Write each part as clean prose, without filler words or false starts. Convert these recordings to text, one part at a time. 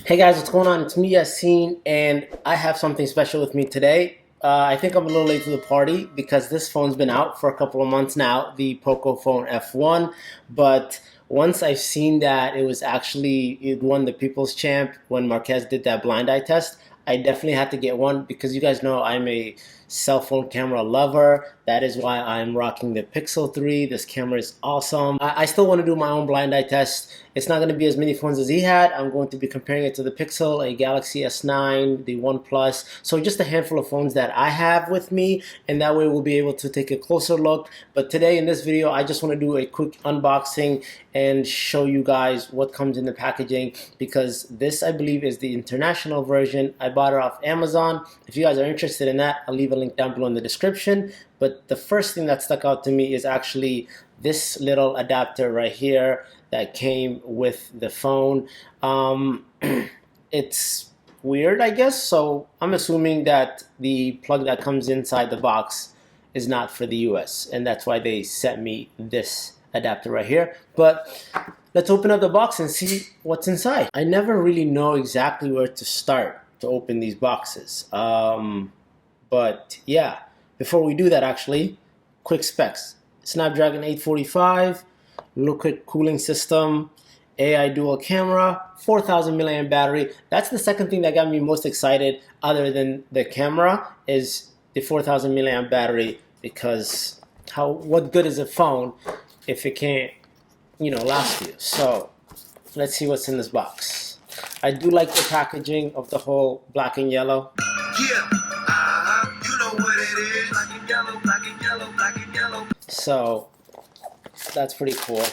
Hey guys, what's going on? It's me, Yassine, and I have something special with me today. I think I'm a little late to the party because this phone's been out for a couple of months now, the Pocophone F1. But once I've seen that it won the People's Champ when Marquez did that blind eye test, I definitely had to get one because you guys know I'm a cell phone camera lover. That is why I'm rocking the Pixel 3. This camera is awesome. I still want to do my own blind eye test. It's not going to be as many phones as he had. I'm going to be comparing it to the Pixel, a Galaxy S9, the OnePlus. So just a handful of phones that I have with me, and that way we'll be able to take a closer look. But today in this video, I just want to do a quick unboxing and show you guys what comes in the packaging, because this, I believe, is the international version. I bought it off Amazon. If you guys are interested in that, I'll leave a link down below in the description. But the first thing that stuck out to me is actually this little adapter right here that came with the phone. It's weird, I guess. So I'm assuming that the plug that comes inside the box is not for the US, and that's why they sent me this adapter right here. But let's open up the box and see what's inside. I never really know exactly where to start to open these boxes. But yeah, before we do that, actually, quick specs. Snapdragon 845, liquid cooling system, AI dual camera, 4,000 milliamp battery. That's the second thing that got me most excited, other than the camera, is the 4,000 milliamp battery. Because what good is a phone if it can't, last you? So let's see what's in this box. I do like the packaging of the whole black and yellow. Yeah, you know what it is. Black and yellow, black and yellow, black and yellow. So that's pretty cool.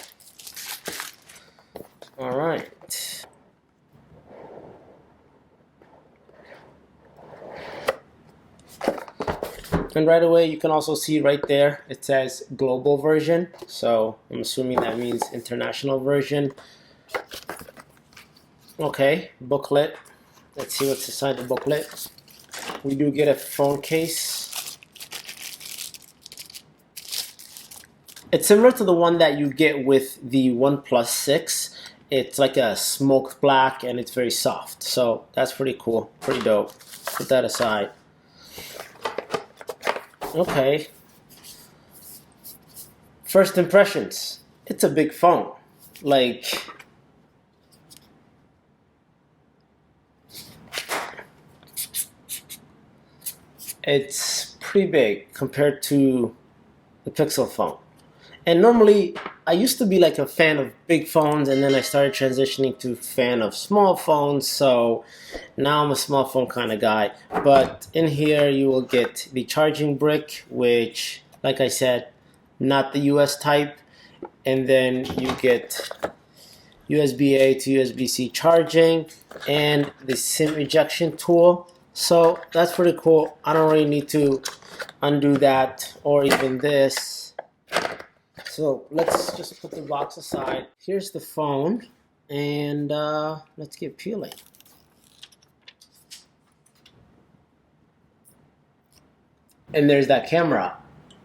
All right. And right away, you can also see right there, it says global version. So I'm assuming that means international version. Okay, booklet. Let's see what's inside the booklet. We do get a phone case. It's similar to the one that you get with the OnePlus 6. It's like a smoked black and it's very soft. So that's pretty cool, pretty dope. Put that aside. Okay. First impressions. It's a big phone. Like, it's pretty big compared to the Pixel phone. And normally, I used to be like a fan of big phones, and then I started transitioning to fan of small phones. So now I'm a small phone kind of guy. But in here, you will get the charging brick, which, like I said, not the US type. And then you get USB-A to USB-C charging and the SIM ejection tool. So that's pretty cool. I don't really need to undo that or even this. So let's just put the box aside. Here's the phone, and let's get peeling. And there's that camera.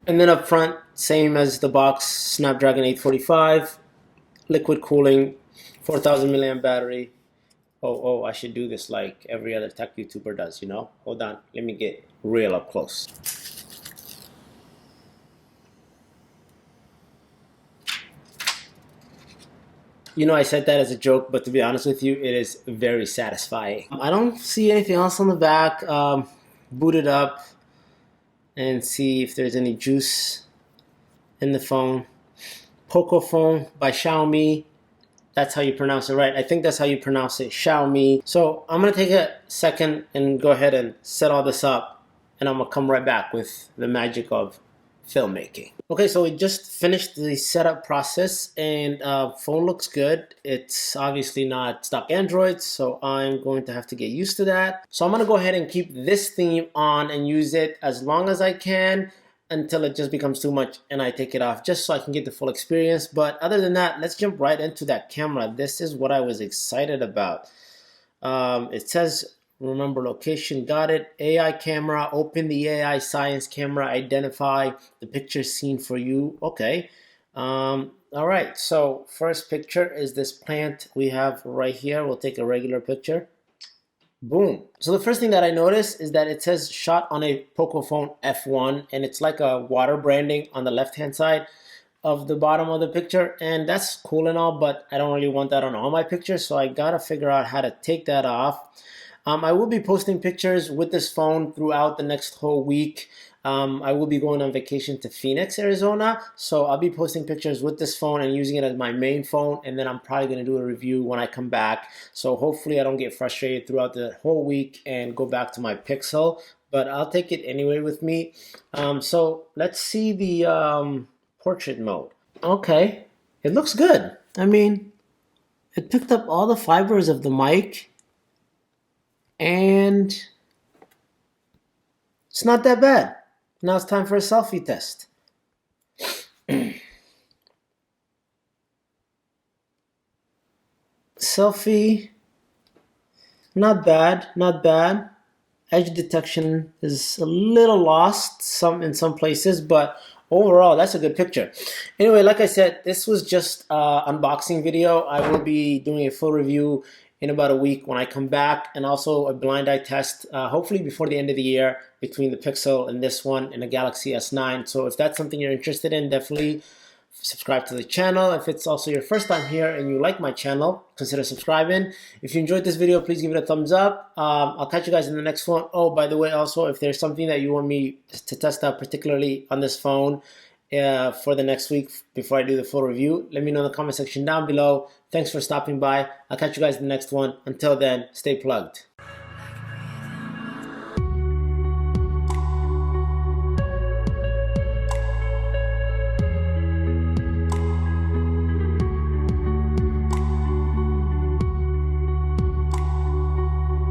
And then up front, same as the box, Snapdragon 845, liquid cooling, 4,000 milliamp battery. Oh, I should do this like every other tech YouTuber does, Hold on, let me get real up close. I said that as a joke, but to be honest with you, it is very satisfying. I don't see anything else on the back. Boot it up and see if there's any juice in the phone. Pocophone by Xiaomi. That's how you pronounce it, right? I think that's how you pronounce it, Xiaomi. So I'm going to take a second and go ahead and set all this up, and I'm going to come right back with the magic of filmmaking. Okay, so we just finished the setup process, and phone looks good. It's obviously not stock Android, so I'm going to have to get used to that. So I'm going to go ahead and keep this theme on and use it as long as I can until it just becomes too much and I take it off, just so I can get the full experience. But other than that, let's jump right into that camera. This is what I was excited about. It says remember location, got it. AI camera, open the AI science camera, identify the picture scene for you. Okay. All right, so first picture is this plant we have right here. We'll take a regular picture. Boom. So the first thing that I noticed is that it says shot on a Pocophone F1, and it's like a water branding on the left-hand side of the bottom of the picture, and that's cool and all, but I don't really want that on all my pictures, so I gotta figure out how to take that off. I will be posting pictures with this phone throughout the next whole week. I will be going on vacation to Phoenix, Arizona, so I'll be posting pictures with this phone and using it as my main phone, and then I'm probably going to do a review when I come back. So hopefully I don't get frustrated throughout the whole week and go back to my Pixel, but I'll take it anyway with me. So let's see the portrait mode. Okay, it looks good. I mean, it picked up all the fibers of the mic, and it's not that bad. Now it's time for a selfie test. Selfie, not bad, not bad. Edge detection is a little lost in some places, but overall that's a good picture. Anyway, like I said, this was just an unboxing video. I will be doing a full review in about a week when I come back, and also a blind eye test hopefully before the end of the year between the Pixel and this one and the Galaxy S9. So if that's something you're interested in, definitely subscribe to the channel. If it's also your first time here and you like my channel, consider subscribing. If you enjoyed this video, please give it a thumbs up. I'll catch you guys in the next one. Oh, by the way, also, if there's something that you want me to test out particularly on this phone for the next week before I do the full review, let me know in the comment section down below. Thanks for stopping by. I'll catch you guys in the next one. Until then, stay plugged.